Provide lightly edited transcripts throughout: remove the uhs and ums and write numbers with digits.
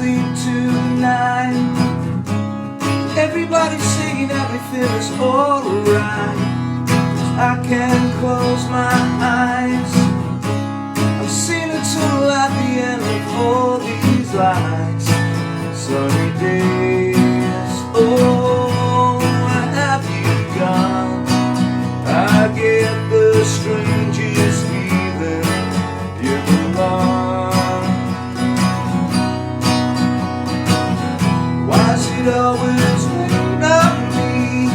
sleep tonight. Everybody's singing, everything is alright. I can't close my eyes. I'm seeing a tunnel at the end of all these lights. Sunny days, oh, where have you gone? I get the strangest feeling you're gone. Why's it always rain on me?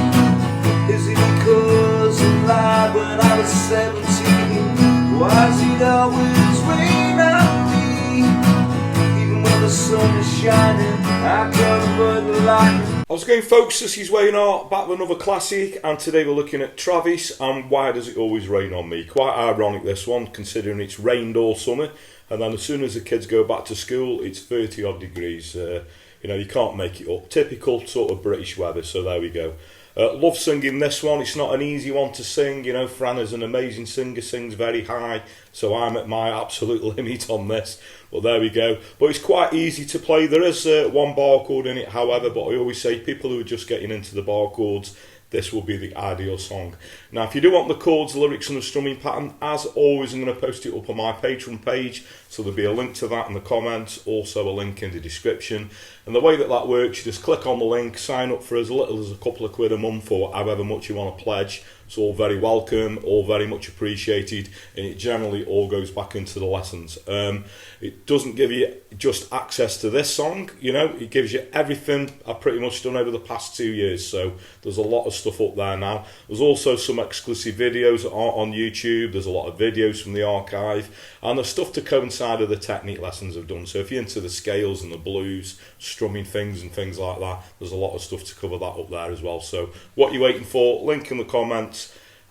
Is it because I lied when I was 17? Why's it always rain on me? Even when the sun is shining, I can't avoid the lightning. How's it going, folks? This is Wayne Hart, back with another classic, and today we're looking at Travis and Why Does It Always Rain on Me? Quite ironic, this one, considering it's rained all summer, and then as soon as the kids go back to school, it's 30 odd degrees. You know, you can't make it up. Typical sort of British weather, so there we go. Love singing this one. It's not an easy one to sing. You know, Fran is an amazing singer, sings very high, so I'm at my absolute limit on this. But there we go. But it's quite easy to play. There is one bar chord in it, however, but I always say people who are just getting into the bar chords, this will be the ideal song. Now, if you do want the chords, lyrics and the strumming pattern, as always, I'm going to post it up on my Patreon page, so there'll be a link to that in the comments, also a link in the description. And the way that works, you just click on the link, sign up for as little as a couple of quid a month or however much you want to pledge. It's all very welcome, all very much appreciated, and it generally all goes back into the lessons. It doesn't give you just access to this song, you know, it gives you everything I've pretty much done over the past 2 years, so there's a lot of stuff up there now. There's also some exclusive videos on YouTube, there's a lot of videos from the archive, and there's stuff to coincide with the technique lessons I've done. So if you're into the scales and the blues, strumming things and things like that, there's a lot of stuff to cover that up there as well. So what you're waiting for, link in the comments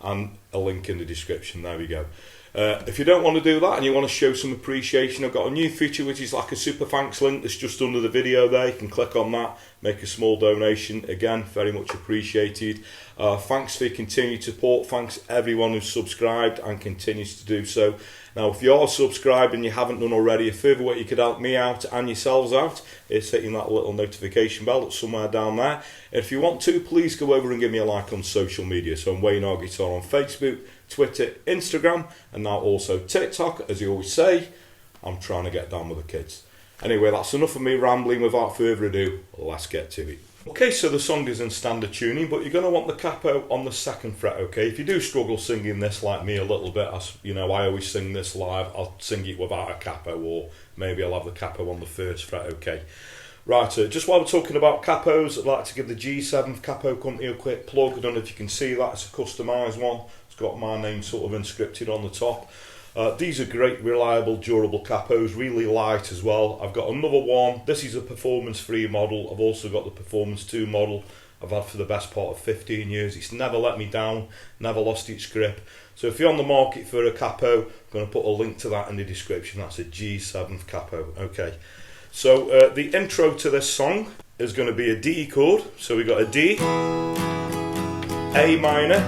and a link in the description. There we go. If you don't want to do that and you want to show some appreciation, I've got a new feature which is like a super thanks link that's just under the video there. You can click on that, make a small donation. Again, very much appreciated. Thanks for your continued support. Thanks everyone who's subscribed and continues to do so. Now, if you are subscribed and you haven't done already, a further way you could help me out and yourselves out is hitting that little notification bell that's somewhere down there. And if you want to, please go over and give me a like on social media. So I'm Wayne Hart Guitar on Facebook, Twitter, Instagram, and now also TikTok. As you always say, I'm trying to get down with the kids. Anyway, that's enough of me rambling. Without further ado, let's get to it. Okay, so the song is in standard tuning, but you're going to want the capo on the 2nd fret, okay? If you do struggle singing this like me a little bit, as you know, I always sing this live, I'll sing it without a capo, or maybe I'll have the capo on the 1st fret, okay? Right, just while we're talking about capos, I'd like to give the G7th Capo company a quick plug. I don't know if you can see that, it's a customised one. It's got my name sort of inscripted on the top. These are great, reliable, durable capos, really light as well. I've got another one. This is a Performance 3 model. I've also got the Performance 2 model I've had for the best part of 15 years. It's never let me down, never lost its grip. So if you're on the market for a capo, I'm going to put a link to that in the description. That's a G7th Capo. Okay. So the intro to this song is going to be a D chord. So we got a D, A minor,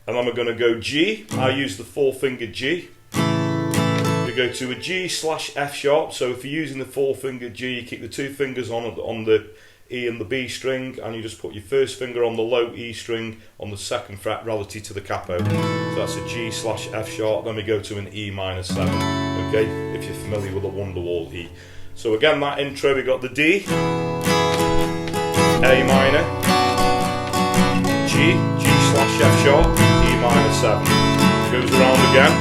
and then we're going to go G. I use the 4-finger G. We go to a G / F sharp. So if you're using the 4-finger G, you keep the 2 fingers on the E and the B string, and you just put your 1st finger on the low E string on the 2nd fret relative to the capo. So that's a G / F sharp. Then we go to an E minor 7. Okay, if you're familiar with the Wonderwall E. So again, that intro, we got the D, A minor, G / F sharp, E minor 7. Goes around again.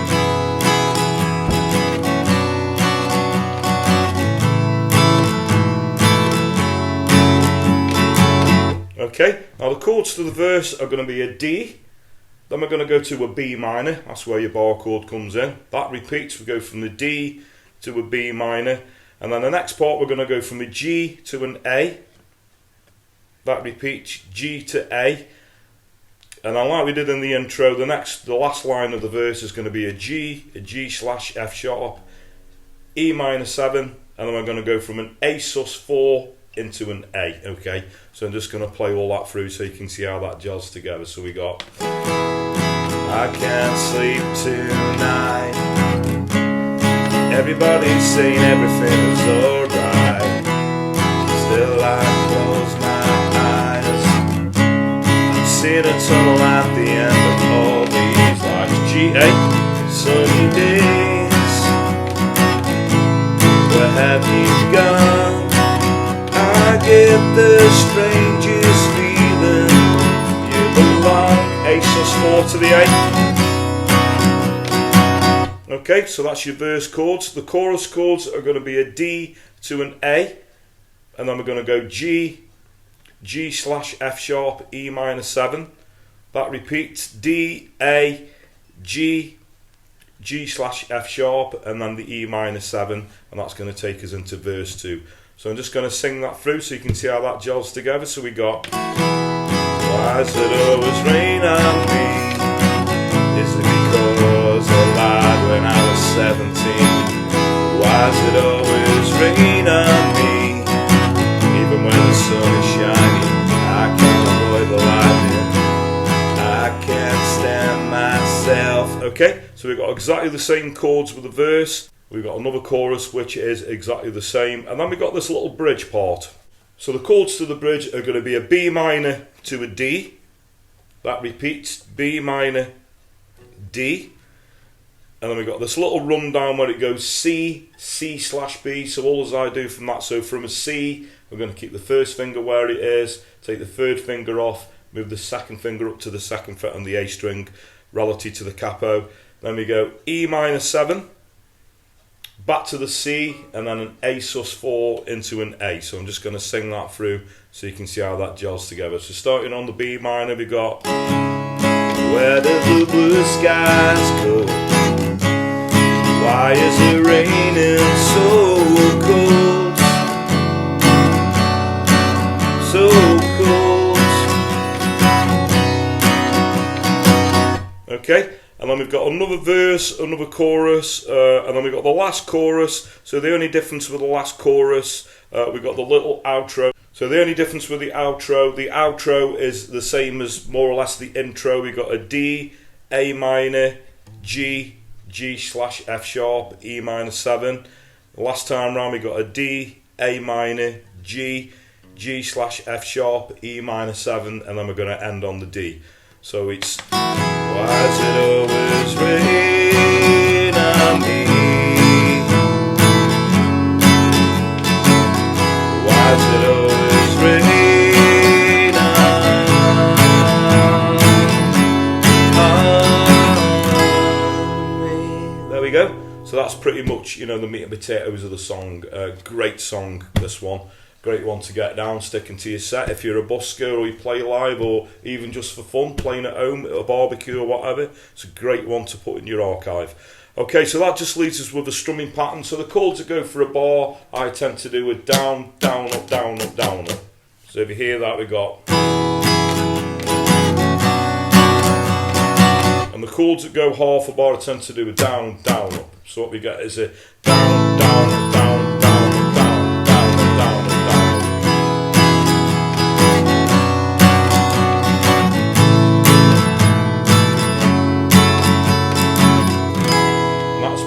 Okay, now the chords to the verse are going to be a D, then we're going to go to a B minor, that's where your bar chord comes in. That repeats, we go from the D to a B minor, and then the next part we're going to go from a G to an A. That repeats, G to A. And then like we did in the intro, the last line of the verse is going to be a G / F sharp, E minor 7, and then we're going to go from an A sus 4 into an A, okay? So I'm just going to play all that through so you can see how that gels together. So we got I can't sleep tonight. Everybody's saying everything is alright. Still I close my eyes. I'm seeing a tunnel at the end of all these like G8 sunny days. Where have you gone? I get the strangest feeling. You belong. A sus4 to the A. Okay, so that's your verse chords. The chorus chords are going to be a D to an A, and then we're going to go G, G/F sharp, E minor 7. That repeats D, A, G, G/F sharp, and then the E minor 7, and that's going to take us into verse 2. So I'm just going to sing that through so you can see how that gels together. So we got, why does it always rain on me? Is it because I lied when I was 17? Why does it always rain on me? Even when the sun is shining, I can't avoid the lightning. I can't stand myself. Okay, so we've got exactly the same chords with the verse. We've got another chorus which is exactly the same. And then we've got this little bridge part. So the chords to the bridge are going to be a B minor to a D. That repeats, B minor, D, and then we've got this little rundown where it goes C, C/B. So all as I do from that, so from a C, we're going to keep the first finger where it is, take the third finger off, move the second finger up to the second fret on the A string, relative to the capo. Then we go E minor 7, back to the C, and then an A sus4 into an A. So I'm just going to sing that through so you can see how that gels together. So starting on the B minor, we got, where do the blue skies go? Why is it raining so cold? So cold. Okay, and then we've got another verse, another chorus, and then we've got the last chorus. So the only difference with the last chorus, we've got the little outro. So the only difference with the outro is the same as more or less the intro. We got a D, A minor, G, G/F sharp, E minor 7. Last time round we got a D, A minor, G, G/F sharp, E minor 7, and then we're going to end on the D. So it's, why does it always rain on me? Why does it always rain on me? There we go. So that's pretty much, you know, the meat and potatoes of the song. Great song, this one. Great one to get down, sticking to your set. If you're a busker or you play live or even just for fun, playing at home at a barbecue or whatever, it's a great one to put in your archive. Okay, so that just leaves us with a strumming pattern. So the chords that go for a bar, I tend to do a down, down, up, down, up, down, up. So if you hear that, we got. And the chords that go half a bar, I tend to do a down, down, up. So what we get is a down, down, up, down, down, up, down, down, up, down, up, down.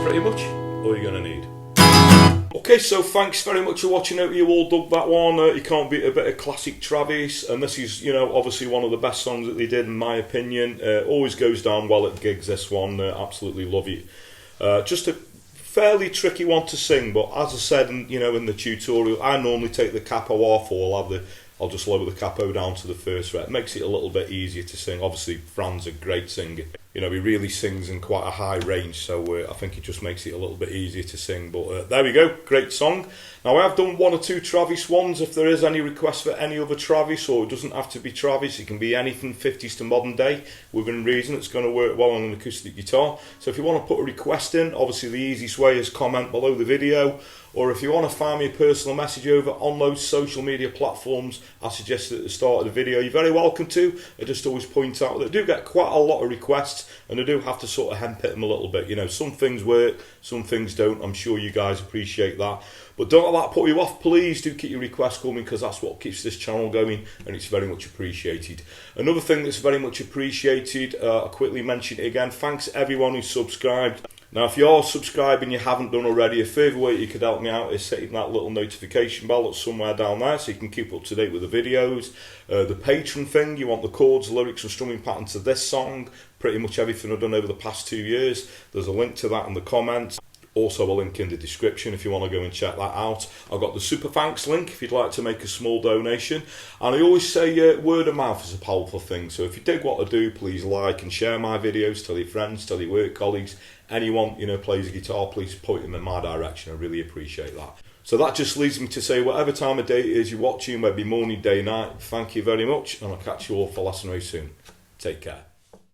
Pretty much all you're going to need. Okay, so thanks very much for watching. Hope you all dug that one. You can't beat a bit of classic Travis, and this is, you know, obviously one of the best songs that they did in my opinion. Always goes down well at gigs, this one. Absolutely love it. Just a fairly tricky one to sing, but as I said, you know, in the tutorial, I normally take the capo off, or I'll just lower the capo down to the first fret. It makes it a little bit easier to sing. Obviously, Fran's a great singer. You know, he really sings in quite a high range, so I think it just makes it a little bit easier to sing. But there we go, great song. Now, I have done one or two Travis ones. If there is any requests for any other Travis, or it doesn't have to be Travis, it can be anything 50s to modern day, within reason. It's going to work well on an acoustic guitar. So if you want to put a request in, obviously the easiest way is comment below the video. Or if you want to find me a personal message over on those social media platforms I suggested at the start of the video, you're very welcome to. I just always point out that I do get quite a lot of requests, and I do have to sort of hemp them a little bit. You know, some things work, some things don't. I'm sure you guys appreciate that. But don't let that put you off. Please do keep your requests coming, because that's what keeps this channel going, and it's very much appreciated. Another thing that's very much appreciated, I'll quickly mention it again, thanks everyone who subscribed. Now, if you're subscribing, you haven't done already, a further way you could help me out is hitting that little notification bell that's somewhere down there so you can keep up to date with the videos. The Patreon thing, you want the chords, lyrics and strumming pattern to this song, pretty much everything I've done over the past 2 years. There's a link to that in the comments. Also a link in the description if you want to go and check that out. I've got the super thanks link if you'd like to make a small donation. And I always say word of mouth is a powerful thing. So if you dig what I do, please like and share my videos. Tell your friends, tell your work colleagues. Anyone plays a guitar, please point them in my direction. I really appreciate that. So that just leads me to say whatever time of day it is you're watching, maybe morning, day, night, thank you very much. And I'll catch you all for lesson very soon. Take care.